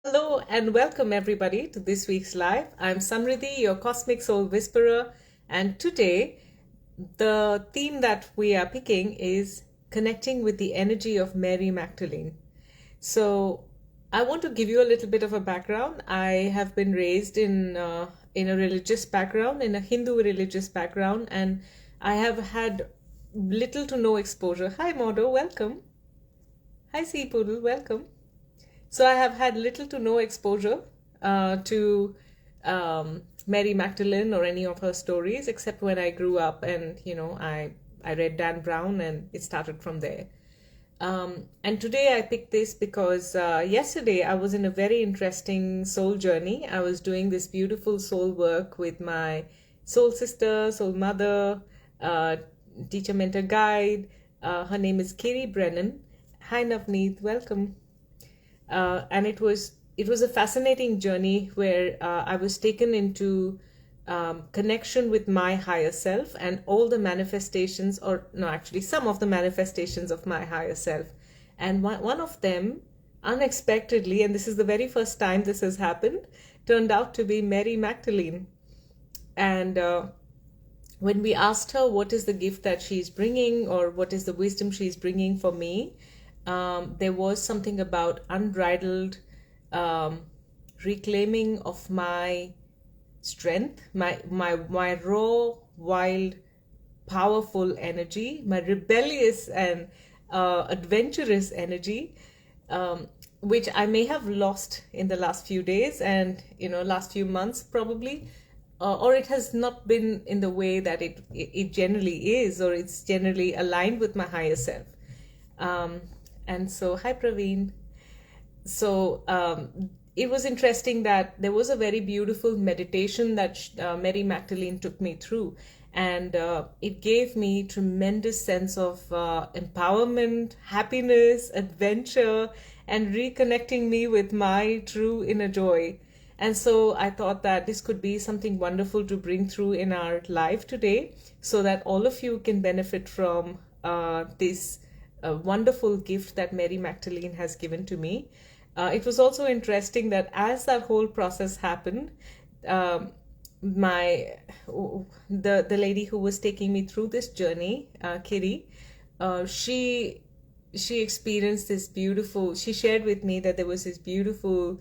Hello and welcome everybody to this week's live. I'm Samriddhi, your Cosmic Soul Whisperer, and today the theme that we are picking is connecting with the energy of Mary Magdalene. So I want to give you a little bit of a background. I have been raised in a religious background, in a Hindu religious background, and I have had little to no exposure. Hi Modo, welcome. Hi Sea Poodle, welcome. So I have had little to no exposure to Mary Magdalene or any of her stories, except when I grew up and I read Dan Brown and it started from there. And today I picked this because yesterday I was in a very interesting soul journey. I was doing this beautiful soul work with my soul sister, soul mother, uh, teacher, mentor, guide. Her name is Kiri Brennan. Hi Navneet, welcome. And it was a fascinating journey where I was taken into connection with my higher self and all the manifestations, or no, actually some of the manifestations of my higher self. And one of them, unexpectedly, and this is the very first time this has happened, turned out to be Mary Magdalene. And when we asked her what is the gift that she's bringing or what is the wisdom she's bringing for me, there was something about unbridled um, reclaiming of my strength, my raw, wild, powerful energy, my rebellious and adventurous energy, which I may have lost in the last few days and last few months probably, or it has not been in the way that it generally is, or it's generally aligned with my higher self. Um, and so, hi Praveen. So it was interesting that there was a very beautiful meditation that Mary Magdalene took me through, and it gave me tremendous sense of empowerment, happiness, adventure, and reconnecting me with my true inner joy. And so I thought that this could be something wonderful to bring through in our life today so that all of you can benefit from this wonderful gift that Mary Magdalene has given to me. It was also interesting that as that whole process happened, um, my the lady who was taking me through this journey, Kiri, she experienced this beautiful. She shared with me that there was this beautiful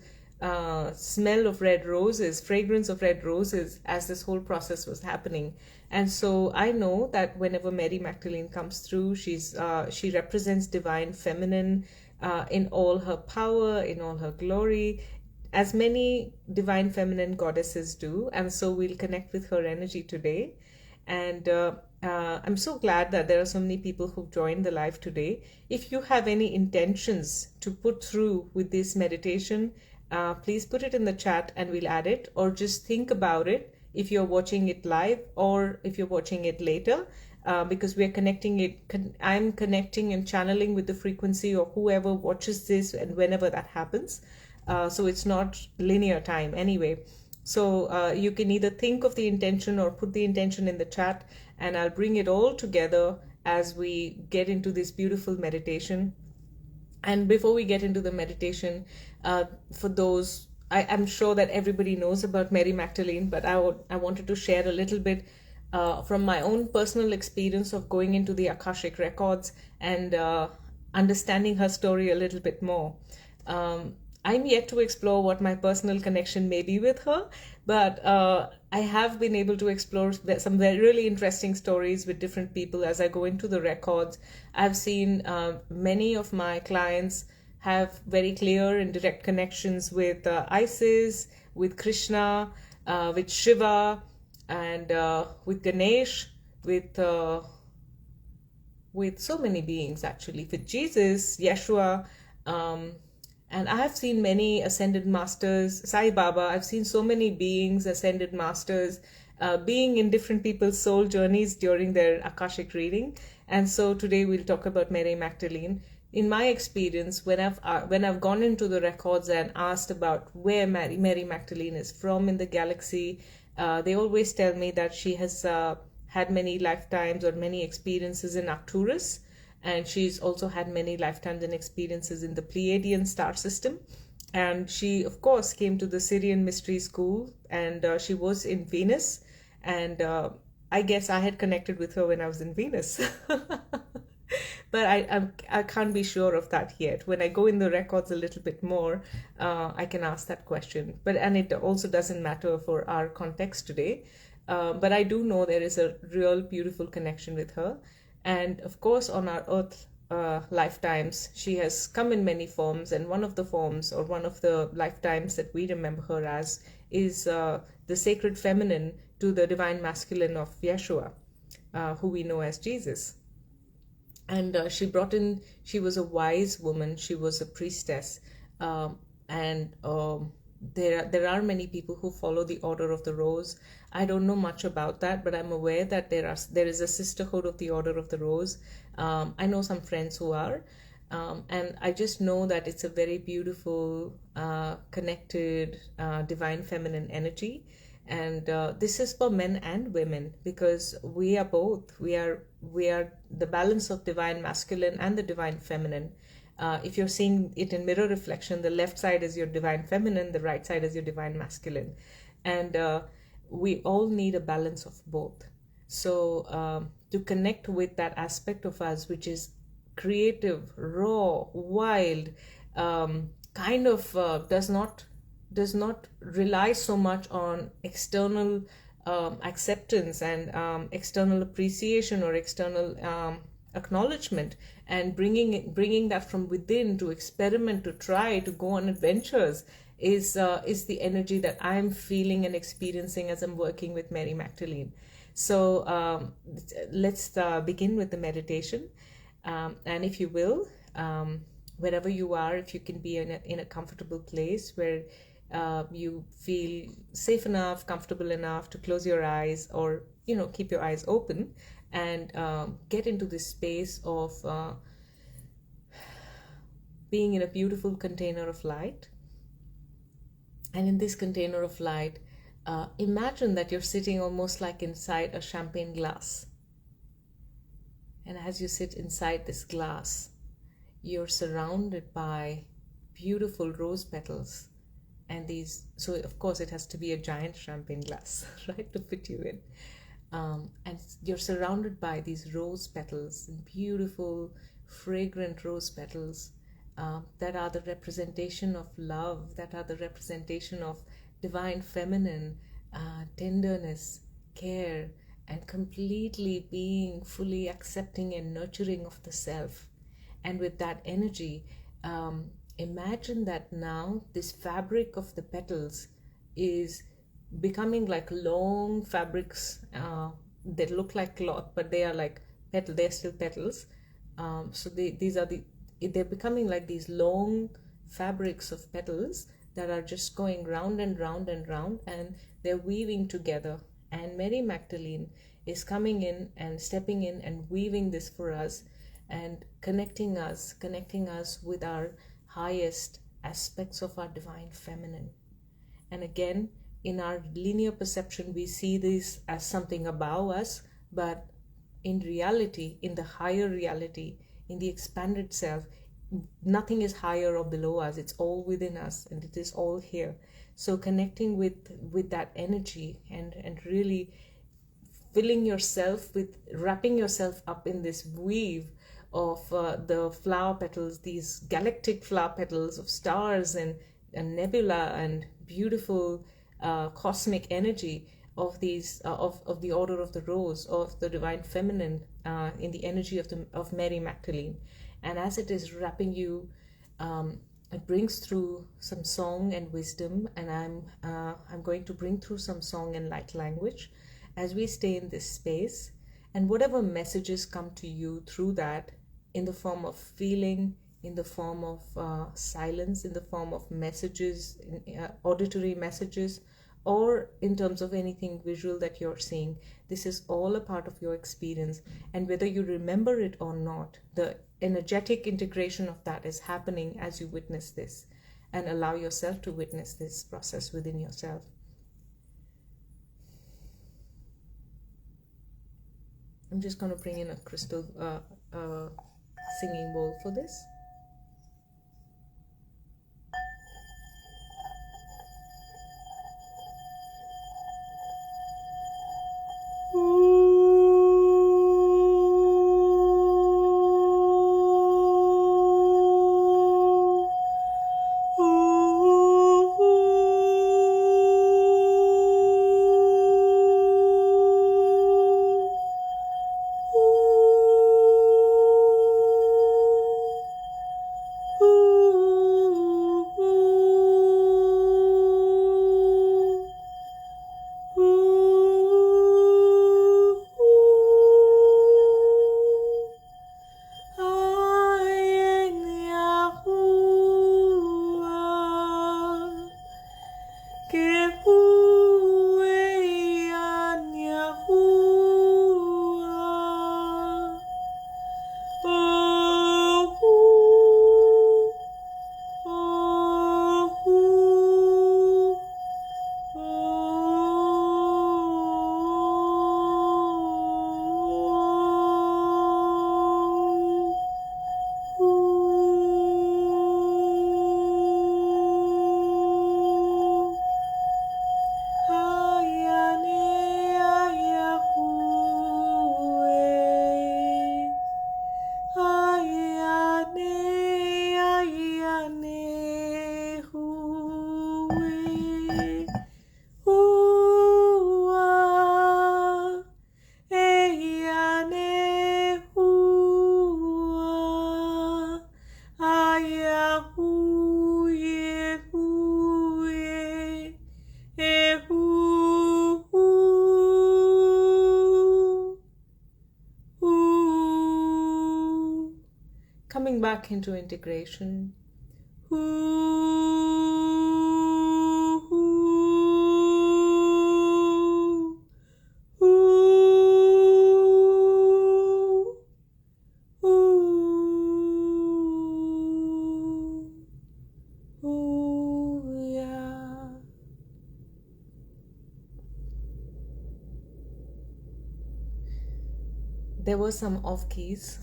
smell of red roses, fragrance of red roses as this whole process was happening. And so I know that whenever Mary Magdalene comes through, she represents divine feminine in all her power, in all her glory, as many divine feminine goddesses do. And so we'll connect with her energy today. And I'm so glad that there are so many people who've joined the live today. If you have any intentions to put through with this meditation, please put it in the chat and we'll add it, or just think about it if you're watching it live or if you're watching it later, because we're connecting it. I'm connecting and channeling with the frequency of whoever watches this and whenever that happens. So it's not linear time anyway. So you can either think of the intention or put the intention in the chat, and I'll bring it all together as we get into this beautiful meditation. And before we get into the meditation, for those, I'm sure that everybody knows about Mary Magdalene, but I wanted to share a little bit from my own personal experience of going into the Akashic records and understanding her story a little bit more. I'm yet to explore what my personal connection may be with her, but I have been able to explore some very really interesting stories with different people as I go into the records. I've seen many of my clients have very clear and direct connections with Isis, with Krishna, with Shiva, and with Ganesh, with so many beings actually, with Jesus, Yeshua. And I have seen many ascended masters, Sai Baba. I've seen so many beings, ascended masters, being in different people's soul journeys during their Akashic reading. And so today we'll talk about Mary Magdalene. In my experience, when I've gone into the records and asked about where Mary Magdalene is from in the galaxy, they always tell me that she has had many lifetimes or many experiences in Arcturus, and she's also had many lifetimes and experiences in the Pleiadian star system. And she, of course, came to the Syrian Mystery School, and she was in Venus. And I guess I had connected with her when I was in Venus. But I can't be sure of that yet. When I go in the records a little bit more, I can ask that question. And it also doesn't matter for our context today. But I do know there is a real beautiful connection with her. And of course, on our earth lifetimes, she has come in many forms. And one of the forms, or one of the lifetimes that we remember her as, is the sacred feminine to the divine masculine of Yeshua, who we know as Jesus. And she was a wise woman, she was a priestess, and there are many people who follow the Order of the Rose. I don't know much about that, but I'm aware that there is a sisterhood of the Order of the Rose. I know some friends who are, and I just know that it's a very beautiful, connected, divine feminine energy. And this is for men and women, because we are both. We are the balance of divine masculine and the divine feminine. If you're seeing it in mirror reflection, the left side is your divine feminine, the right side is your divine masculine. And we all need a balance of both. So to connect with that aspect of us, which is creative, raw, wild, kind of does not rely so much on external acceptance and external appreciation or external acknowledgement, and bringing that from within to experiment, to try, to go on adventures, is the energy that I'm feeling and experiencing as I'm working with Mary Magdelene. So let's begin with the meditation, and if you will, wherever you are, if you can be in a comfortable place where you feel safe enough, comfortable enough to close your eyes, or keep your eyes open, and get into this space of being in a beautiful container of light. And in this container of light, imagine that you're sitting almost like inside a champagne glass. And as you sit inside this glass, you're surrounded by beautiful rose petals. And so of course it has to be a giant champagne glass, right, to fit you in. And you're surrounded by these rose petals, beautiful, fragrant rose petals that are the representation of love, that are the representation of divine feminine, tenderness, care, and completely being fully accepting and nurturing of the self. And with that energy, imagine that now this fabric of the petals is becoming like long fabrics that look like cloth, but they are like petal. They're still petals. So they're becoming like these long fabrics of petals that are just going round and round and round, and they're weaving together. And Mary Magdelene is coming in and stepping in and weaving this for us, and connecting us with our highest aspects of our divine feminine. And again, in our linear perception, we see this as something above us, but in reality, in the higher reality, in the expanded self, nothing is higher or below us. It's all within us, and it is all here. So connecting with that energy, and really filling yourself with, wrapping yourself up in this weave of the flower petals, these galactic flower petals of stars and nebula and beautiful cosmic energy of these of the Order of the Rose, of the divine feminine, in the energy of Mary Magdelene. And as it is wrapping you, it brings through some song and wisdom, and I'm going to bring through some song and light language as we stay in this space. And whatever messages come to you through that, in the form of feeling, in the form of silence, in the form of messages, auditory messages, or in terms of anything visual that you're seeing, this is all a part of your experience. And whether you remember it or not, the energetic integration of that is happening as you witness this, and allow yourself to witness this process within yourself. I'm just going to bring in a crystal singing bowl for this. Coming back into integration. There were some off keys.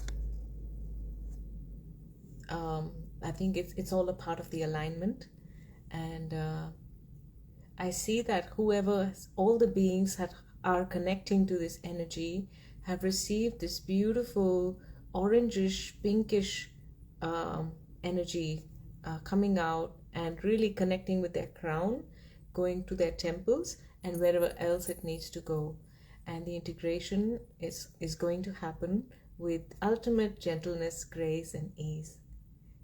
I think it's all a part of the alignment, and I see that all the beings that are connecting to this energy have received this beautiful orangish, pinkish energy coming out and really connecting with their crown, going to their temples and wherever else it needs to go. And the integration is going to happen with ultimate gentleness, grace, and ease.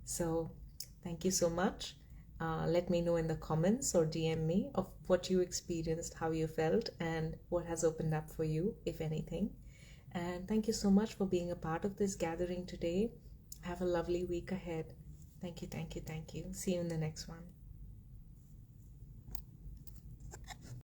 So thank you so much. Let me know in the comments or DM me of what you experienced, how you felt, and what has opened up for you, if anything. And thank you so much for being a part of this gathering today. Have a lovely week ahead. Thank you, thank you, thank you. See you in the next one.